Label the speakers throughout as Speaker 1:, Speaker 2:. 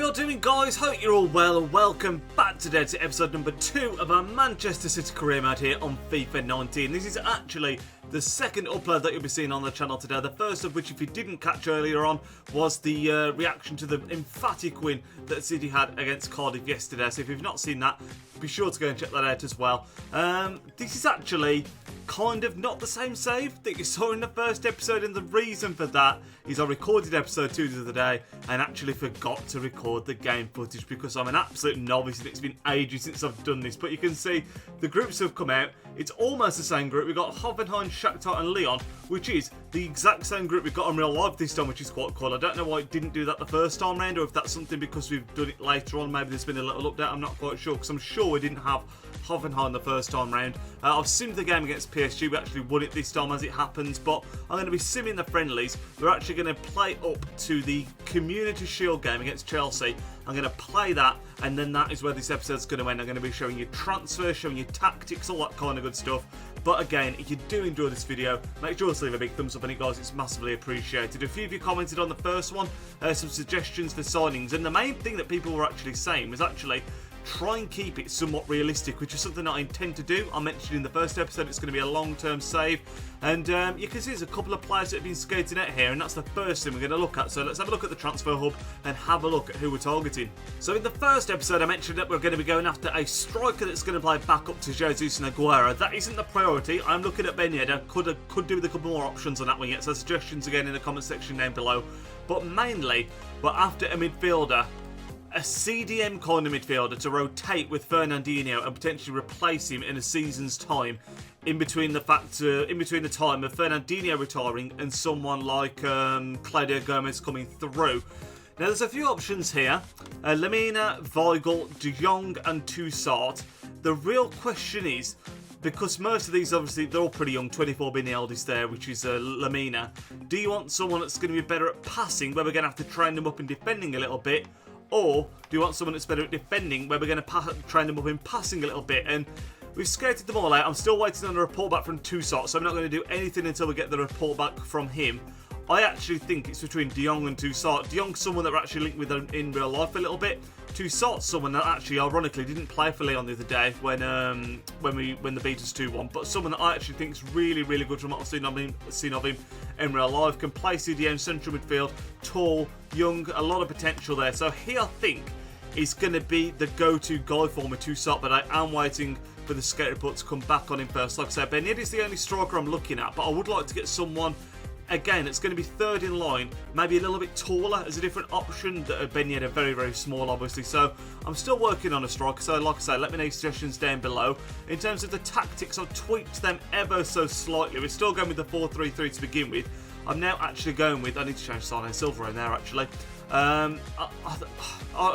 Speaker 1: you all doing, guys? Hope you're all well and welcome back today to episode number 2 of our Manchester City career mode here on FIFA 19. This is actually the second upload that you'll be seeing on the channel today. The first of which, if you didn't catch earlier on, was the reaction to the emphatic win that City had against Cardiff yesterday. So if you've not seen that, be sure to go and check that out as well. This is actually kind of not the same save that you saw in the first episode, and the reason for that is I recorded episode 2 the other day and actually forgot to record the game footage because I'm an absolute novice and it's been ages since I've done this. But you can see the groups have come out. It's almost the same group. We've got Hoffenheim, Shakhtar and Lyon, which is the exact same group we've got in real life this time, which is quite cool. I don't know why it didn't do that the first time round, or if that's something because we've done it later on. Maybe there's been a little update. I'm not quite sure, because I'm sure we didn't have Hoffenheim the first time round. I've simmed the game against PSG. We actually won it this time as it happens, but I'm going to be simming the friendlies. We're actually going to play up to the Community Shield game against Chelsea. I'm going to play that, and then that is where this episode's going to end. I'm going to be showing you transfers, showing you tactics, all that kind of good stuff. But again, if you do enjoy this video, make sure to leave a big thumbs up on it, guys. It's massively appreciated. A few of you commented on the first one, some suggestions for signings, and the main thing that people were actually saying was actually try and keep it somewhat realistic, which is something that I intend to do. I mentioned in the first episode it's going to be a long-term save, and you can see there's a couple of players that have been skating out here, and that's the first thing we're going to look at. So let's have a look at the transfer hub and have a look at who we're targeting. So in the first episode I mentioned that we're going to be going after a striker that's going to play back up to Jesus and Aguero. That isn't the priority. I'm looking at Ben Yedder. Could do with a couple more options on that one yet, so suggestions again in the comment section down below. But mainly we're after a midfielder, a CDM kind of midfielder to rotate with Fernandinho and potentially replace him in a season's time, in between the time of Fernandinho retiring and someone like Claudio Gomez coming through. Now there's a few options here: Lemina, Weigl, De Jong and Tousart. The real question is, because most of these, obviously, they're all pretty young, 24 being the eldest there, which is Lemina. Do you want someone that's going to be better at passing, where we're going to have to train them up in defending a little bit? Or do you want someone that's better at defending, where we're going to train them up in passing a little bit? And we've skated them all out. I'm still waiting on a report back from Tousart, so I'm not going to do anything until we get the report back from him. I actually think it's between De Jong and Tousart. De Jong's someone that we're actually linked with in real life a little bit. Tousart's someone that actually, ironically, didn't play for Lyon the other day when the beat us 2-1, but someone that I actually think is really, really good from what I've seen of him in real life. Can play CDM, central midfield, tall, young, a lot of potential there. So he, I think, is going to be the go-to guy for me, Tousart, but I am waiting for the skate report to come back on him first. Like I said, Ben Yedder is the only striker I'm looking at, but I would like to get someone, again, it's going to be third in line, maybe a little bit taller as a different option. Ben Yedder very, very small, obviously. So I'm still working on a striker. So like I say, let me know your suggestions down below. In terms of the tactics, I've tweaked them ever so slightly. We're still going with the 4-3-3 to begin with. I'm now actually going with, I need to change Sane and Silver in there actually. I'll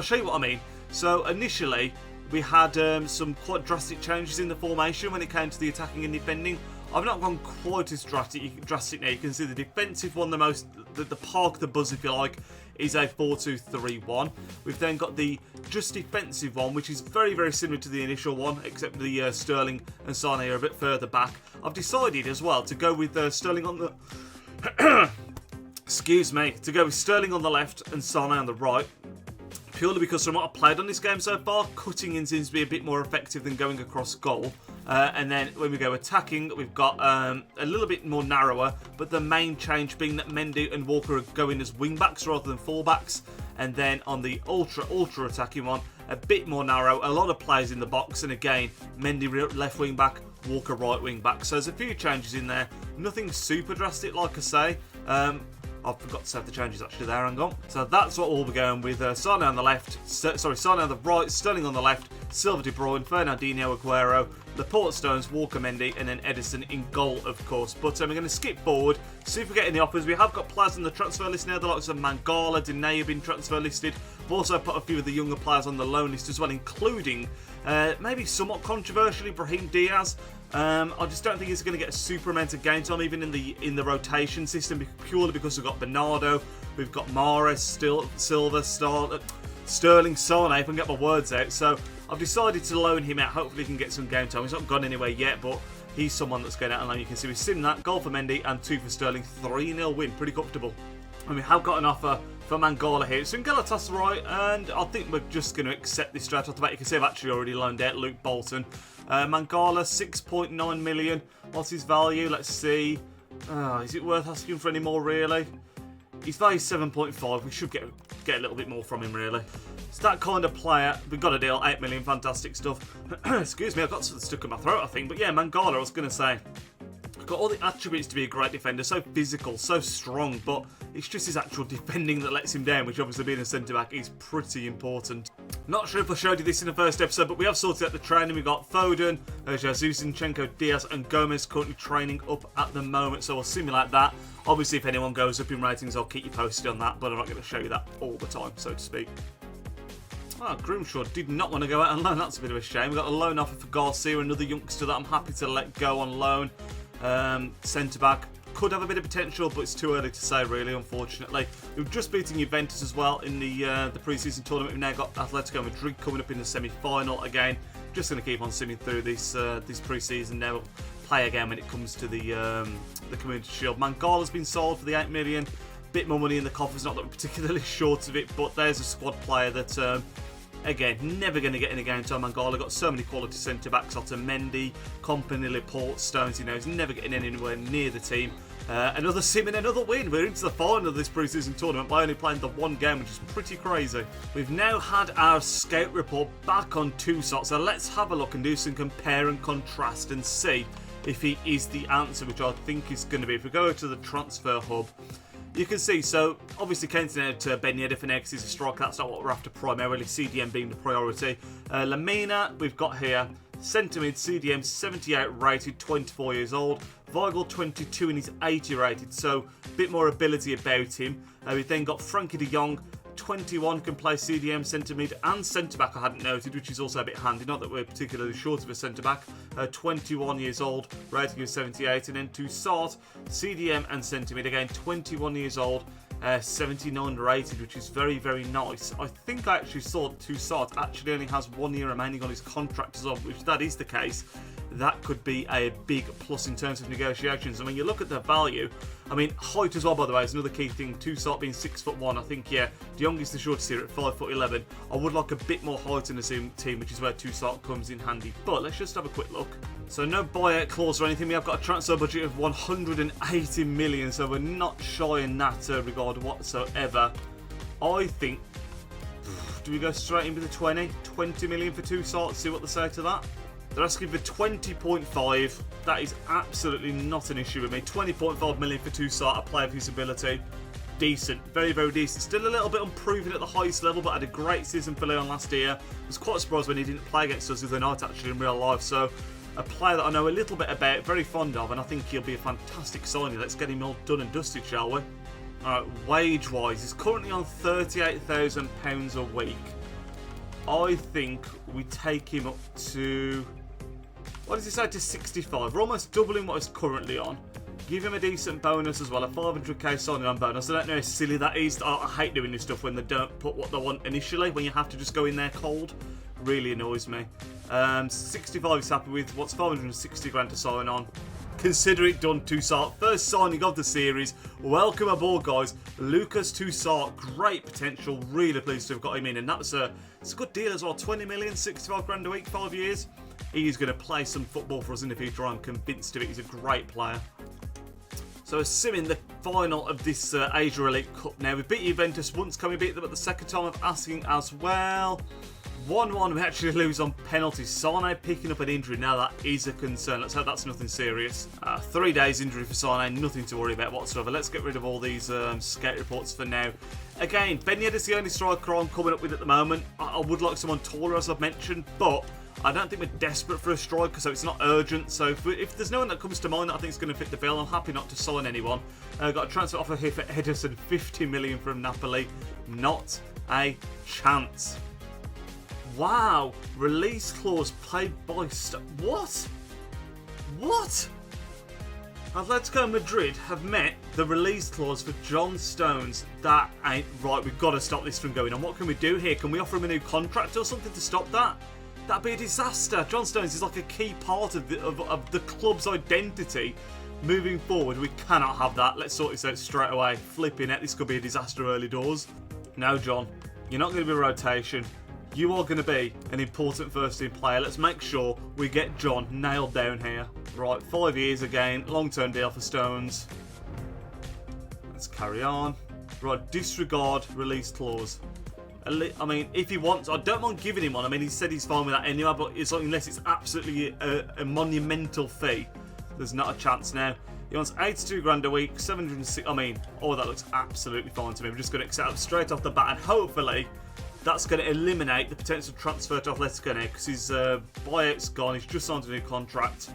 Speaker 1: show you what I mean. So initially we had some quite drastic changes in the formation when it came to the attacking and defending. I've not gone quite as drastic now. You can see the defensive one, the park the buzz if you like, is a 4-2-3-1. We've then got the just defensive one, which is very, very similar to the initial one, except the Sterling and Sane are a bit further back. I've decided as well to go with Sterling on the excuse me, to go with Sterling on the left and Sane on the right, purely because from what I've played on this game so far, cutting in seems to be a bit more effective than going across goal. And then when we go attacking, we've got a little bit more narrower, but the main change being that Mendy and Walker are going as wing-backs rather than full-backs. And then on the ultra attacking one, a bit more narrow, a lot of players in the box, and again, Mendy left wing-back, Walker right wing-back. So there's a few changes in there, nothing super drastic like I say. I forgot to save the changes actually there, hang on. So that's what we'll be going with. Sane on the left, Sane on the right, Sterling on the left, Silva, De Bruyne, Fernandinho, Aguero, Laporte, Stones, Walker, Mendy, and then Edison in goal, of course. But we're going to skip forward, see if we get any offers. We have got players on the transfer list now, the likes of Mangala, Dene have been transfer listed. I've also put a few of the younger players on the loan list as well, including maybe somewhat controversially Brahim Diaz. I just don't think he's going to get a super amount of game time even in the rotation system, purely because we've got Bernardo, we've got Mahrez, Silva, Sterling, Sane, if I can get my words out. So I've decided to loan him out. Hopefully he can get some game time. He's not gone anywhere yet, but he's someone that's going out on loan. You can see we've seen that. Goal for Mendy and 2 for Sterling. 3-0 win. Pretty comfortable. And we have got an offer for Mangala here. It's in Galatasaray, and I think we're just going to accept this straight off the bat. You can see I've actually already loaned out Luke Bolton. Mangala, 6.9 million. What's his value? Let's see. Is it worth asking for any more, really? His value is 7.5. We should get a little bit more from him, really. It's that kind of player. We've got a deal, 8 million, fantastic stuff. Excuse me, I've got something stuck in my throat, I think. But yeah, Mangala, I was going to say, got all the attributes to be a great defender, so physical, so strong, but it's just his actual defending that lets him down, which obviously being a centre-back is pretty important. Not sure if I showed you this in the first episode, but we have sorted out the training. We've got Foden, Jesus, Zinchenko, Diaz and Gomez currently training up at the moment, so we'll simulate that. Obviously, if anyone goes up in ratings, I'll keep you posted on that, but I'm not going to show you that all the time, so to speak. Grimshaw did not want to go out on loan. That's a bit of a shame. We've got a loan offer for Garcia, another youngster that I'm happy to let go on loan. Centre-back. Could have a bit of potential, but it's too early to say, really, unfortunately. We've just beaten Juventus as well in the pre-season tournament. We've now got Atletico Madrid coming up in the semi-final again. Just going to keep on simming through this pre-season now. We'll play again when it comes to the Community Shield. Mangala's been sold for the 8 million. Bit more money in the coffers, not that we're particularly short of it, but there's a squad player that... Again, never going to get in a game time. Mangala got so many quality centre-backs. Otamendi, Kompany, Laporte, Stones. He's never getting anywhere near the team. Another sim and another win. We're into the final of this pre-season tournament by only playing the one game, which is pretty crazy. We've now had our scout report back on Tousart, so let's have a look and do some compare and contrast and see if he is the answer, which I think is going to be. If we go to the transfer hub, you can see, so obviously Kenton out to Ben Yedder for next. He's a striker. That's not what we're after primarily, CDM being the priority. Lamina, we've got here, centre mid, CDM 78 rated, 24 years old. Weigl 22 and he's 80 rated, so a bit more ability about him. We've then got Frankie de Jong, 21, can play CDM, centre mid and centre back, I hadn't noted, which is also a bit handy. Not that we're particularly short of a centre back. 21 years old, rating of 78, and then Tousart, CDM and centre mid again, 21 years old, 79 rated, which is very, very nice. I think I actually saw that Tousart actually only has 1 year remaining on his contract as well, which if that is the case, that could be a big plus in terms of negotiations. I mean, you look at the value. I mean, height as well, by the way, is another key thing. Tousart being 6'1", I think, yeah, De Jong is the shortest here at 5'11". I would like a bit more height in the team, which is where Tousart comes in handy. But let's just have a quick look. So no buyout clause or anything. We have got a transfer budget of 180 million, so we're not shy in that regard whatsoever. I think, do we go straight in with the 20 million for Tousart, see what they say to that? They're asking for 20.5. That is absolutely not an issue with me. 20.5 million for Tousart, a player of his ability. Decent, very, very decent. Still a little bit unproven at the highest level, but had a great season for Leon last year. I was quite surprised when he didn't play against us the other night, actually, in real life. So, a player that I know a little bit about, very fond of, and I think he'll be a fantastic signing. Let's get him all done and dusted, shall we? Alright, wage-wise, he's currently on £38,000 a week. I think we take him up to... What does he say, to 65? We're almost doubling what he's currently on. Give him a decent bonus as well, a 500k signing on bonus. I don't know how silly that is. I hate doing this stuff when they don't put what they want initially, when you have to just go in there cold. Really annoys me. 65 is happy with. What's 560 grand to sign on? Consider it done, Tousart. First signing of the series. Welcome aboard, guys. Lucas Tousart, great potential. Really pleased to have got him in, and that's it's a good deal as well. 20 million, 65 grand a week, 5 years. He's going to play some football for us in the future. I'm convinced of it. He's a great player. So assuming the final of this Asia Elite Cup now. We beat Juventus once. Can we beat them at the second time of asking as well? 1-1, we actually lose on penalties. Sane picking up an injury. Now that is a concern. Let's hope that's nothing serious. 3 days injury for Sane. Nothing to worry about whatsoever. Let's get rid of all these skate reports for now. Again, Ben Yedder is the only striker I'm coming up with at the moment. I would like someone taller, as I've mentioned, but I don't think we're desperate for a striker, so it's not urgent. So if there's no one that comes to mind that I think is going to fit the bill, I'm happy not to sign anyone. Got a transfer offer here for Ederson, 50 million from Napoli. Not a chance. Wow, release clause played by... What? What? Atletico Madrid have met the release clause for John Stones. That ain't right. We've got to stop this from going on. What can we do here? Can we offer him a new contract or something to stop that? That'd be a disaster. John Stones is like a key part of the club's identity. moving forward, we cannot have that. Let's sort this out straight away. Flipping it, this could be a disaster early doors. No, John, you're not going to be rotation. You are going to be an important first team player. Let's make sure we get John nailed down here. Right, 5 years again, long-term deal for Stones. Let's carry on. Right, disregard release clause. I mean, if he wants, I don't mind giving him one. I mean, he said he's fine with that anyway, but it's like, unless it's absolutely a monumental fee, there's not a chance now. He wants 82 grand a week, 706. I mean, oh, that looks absolutely fine to me. We're just going to accept it straight off the bat, and hopefully that's going to eliminate the potential transfer to Atletico now, because his buyout's gone. He's just signed a new contract.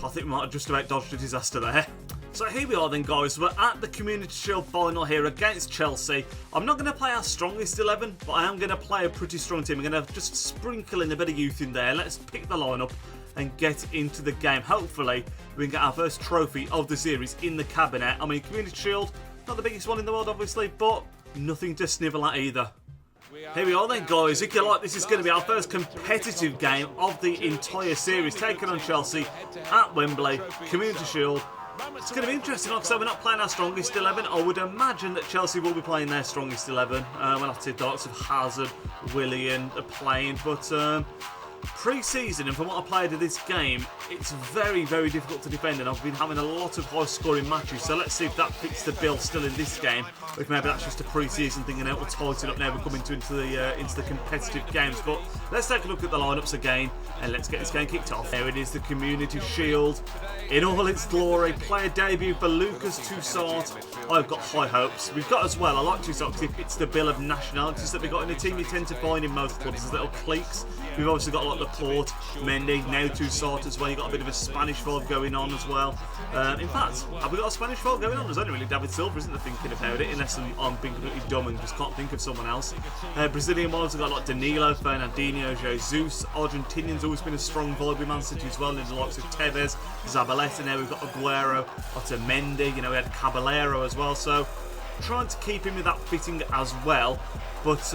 Speaker 1: I think we might have just about dodged a disaster there. So here we are then, guys. We're at the Community Shield final here against Chelsea. I'm not going to play our strongest 11, but I am going to play a pretty strong team. I'm going to just sprinkle in a bit of youth in there. Let's pick the lineup and get into the game. Hopefully, we can get our first trophy of the series in the cabinet. I mean, Community Shield, not the biggest one in the world, obviously, but nothing to snivel at either. Here we are then, guys. If you like, this is going to be our first competitive game of the entire series, taking on Chelsea at Wembley, Community Shield. It's going to be interesting. Like I said, we're not playing our strongest 11. I would imagine that Chelsea will be playing their strongest 11. We'll have to see the likes of Hazard, Willian are playing, but pre-season, and from what I played of this game, it's very, very difficult to defend, and I've been having a lot of high-scoring matches, so let's see if that fits the bill still in this game, or if maybe that's just a pre-season thing and it will tighten up now we're coming into the competitive games. But let's take a look at the lineups again, and let's get this game kicked off. There it is, the Community Shield in all its glory. Player debut for Lucas Tousart. I've got high hopes. We've got as well, I like Tousart because it fits the bill of nationalities that we've got in the team. You tend to find in most clubs as little cliques. We've obviously got Laporte, Mendy, now Tousart as well. You've got a bit of a Spanish vibe going on as well. In fact, have we got a Spanish vibe going on? There's only really David Silva, isn't there, thinking about it, unless I'm being completely dumb and just can't think of someone else. Brazilian ones have got like Danilo, Fernandinho, Jesus. Argentinian's always been a strong vibe with Man City as well, in the likes of Tevez, Zabaleta. Now we've got Aguero, Otamendi, you know, we had Caballero as well. So trying to keep him with that fitting as well. But,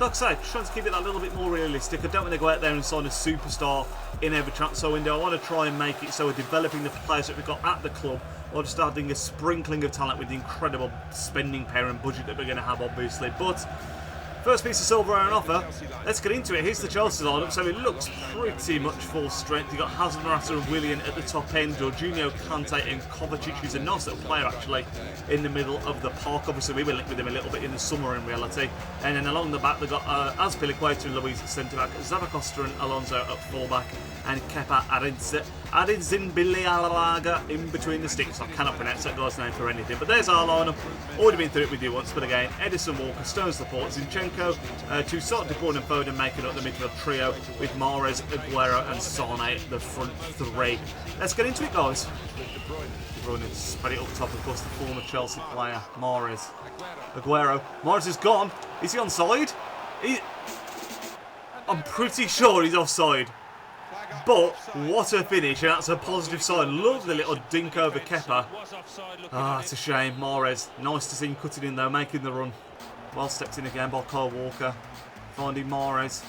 Speaker 1: like I say, trying to keep it that little bit more realistic. I don't want to go out there and sign a superstar in every transfer window. I want to try and make it so we're developing the players that we've got at the club, while just adding a sprinkling of talent with the incredible spending power and budget that we're going to have, obviously. But first piece of silverware on offer. Let's get into it. Here's the Chelsea lineup. So it looks pretty much full strength. You've got Hazard, Morata and Willian at the top end. Jorginho, Kante and Kovacic, who's a nice little player actually, in the middle of the park. Obviously, we were linked with him a little bit in the summer in reality. And then along the back, they've got Azpilicueta and Luis at centre-back, Zabacosta and Alonso at full-back, and Kepa Arrizabalaga in between the sticks. I cannot pronounce that guy's name for anything. But there's our lineup. Already been through it with you once, but again, Edison, Walker, Stones, Laporte, Zinchenko, Tousart, De Bruyne and Foden making up the midfield trio, with Mahrez, Aguero and Sane the front three. Let's get into it, guys. De Bruyne spread it up top, of course, the former Chelsea player, Mahrez. Aguero. Mahrez is gone. Is he onside? I'm pretty sure he's offside. But what a finish, and that's a positive sign. Lovely little dink over Kepa. Ah, it's a shame. Mahrez, nice to see him cutting in though, making the run. Well stepped in again by Kyle Walker. Finding Mahrez.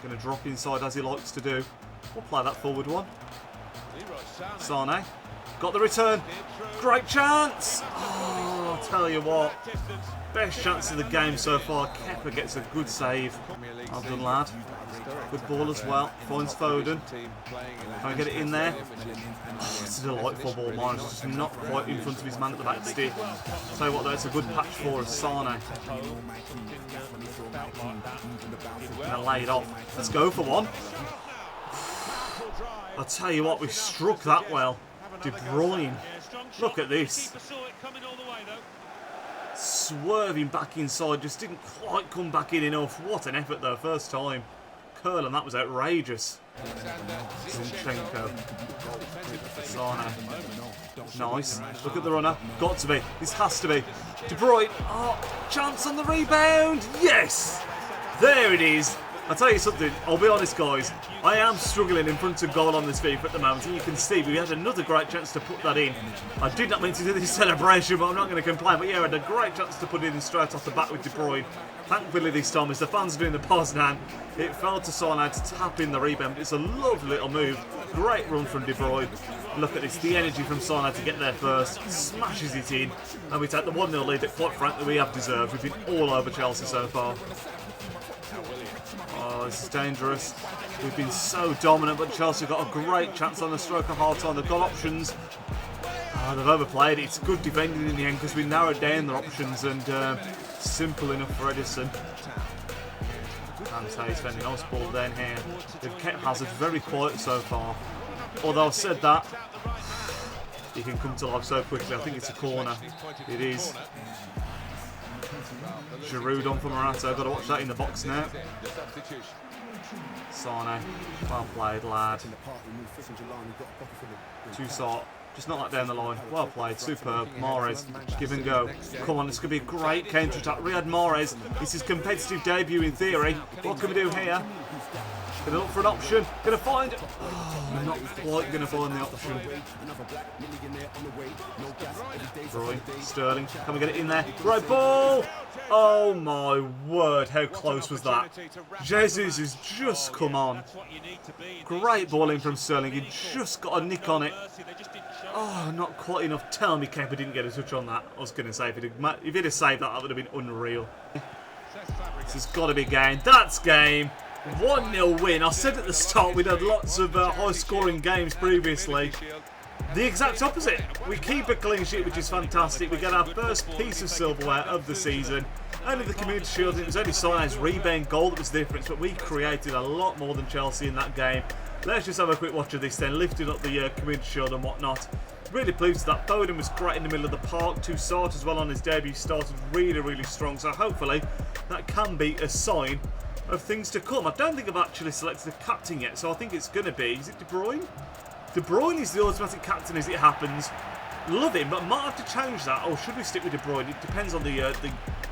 Speaker 1: Going to drop inside as he likes to do. We'll play that forward one. Sane. Got the return. Great chance. Oh, I'll tell you what. Best chance of the game so far. Kepa gets a good save. Well done, lad. Good ball as well. Finds Foden. Can we get it in there? Oh, it's a delightful ball. Mahrez just not quite in front of his man at the back stick. Tell you what though, it's a good patch for us. Sane. Gonna lay it off. Let's go for one. I'll tell you what, we struck that well. De Bruyne. Look at this. Swerving back inside, just didn't quite come back in enough. What an effort though, first time. Curl, and that was outrageous. Zinchenko. Sane. Nice. Look at the runner. Got to be. This has to be. De Bruyne. Oh, chance on the rebound. Yes! There it is. I'll tell you something, I'll be honest guys, I am struggling in front of goal on this FIFA at the moment, and you can see we had another great chance to put that in. I did not mean to do this celebration, but I'm not going to complain, but yeah, I had a great chance to put it in straight off the bat with De Bruyne. Thankfully this time, as the fans are doing the Poznan, it fell to Sane to tap in the rebound, but it's a lovely little move, great run from De Bruyne. Look at this, the energy from Sane to get there first, smashes it in, and we take the 1-0 lead that quite frankly we have deserved. We've been all over Chelsea so far. Oh, this is dangerous. We've been so dominant, but Chelsea got a great chance on the stroke of half time. They've got options. Oh, they've overplayed it. It's good defending in the end because we narrowed down their options, and simple enough for Edison. Kante's defending nice ball down here. They've kept Hazard very quiet so far. Although I've said that, he can come to life so quickly. I think it's a corner. It is. Giroud on for Morata. Got to watch that in the box now. Sane. Well played, lad. Tousart. Just not that down the line. Well played. Superb. Mahrez. Give and go. Come on, it's going to be a great counter-attack. Riyad Mahrez. It's his competitive debut in theory. What can we do here? Going to look for an option. Going to find... Oh, not quite going to find the option. Roy. Sterling. Can we get it in there? Right ball! Oh my word, how close was that? Jesus has just come on. Great ball in from Sterling. He just got a nick on it. Oh, not quite enough. Tell me Kepa didn't get a touch on that. I was going to say, if he'd have saved that, that would have been unreal. This has got to be game. That's game. 1-0 win. I said at the start we'd had lots of high-scoring games previously. The exact opposite. We keep a clean sheet, which is fantastic. We get our first piece of silverware of the season. Only the Community Shield, and it was only Sane's rebound goal that was the difference, but we created a lot more than Chelsea in that game. Let's just have a quick watch of this then, lifting up the Community Shield and whatnot. Really pleased with that. Foden was great in the middle of the park. Tousart as well on his debut started really, really strong. So hopefully that can be a sign of things to come. I don't think I've actually selected a captain yet, so I think it's going to be, is it De Bruyne? De Bruyne is the automatic captain as it happens. Love him, but might have to change that. Or should we stick with De Bruyne? It depends on the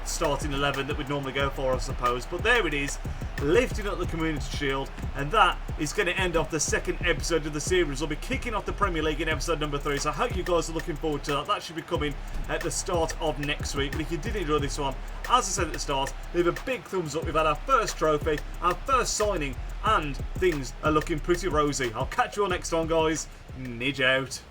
Speaker 1: starting 11 that we'd normally go for, I suppose. But there it is, lifting up the Community Shield, and that is going to end off the second episode of the series. We'll be kicking off the Premier League in episode number 3, so I hope you guys are looking forward to that. That should be coming at the start of next week. But if you did enjoy this one, as I said at the start, leave a big thumbs up. We've had our first trophy, our first signing, and things are looking pretty rosy. I'll catch you all next time, guys. Nidge out.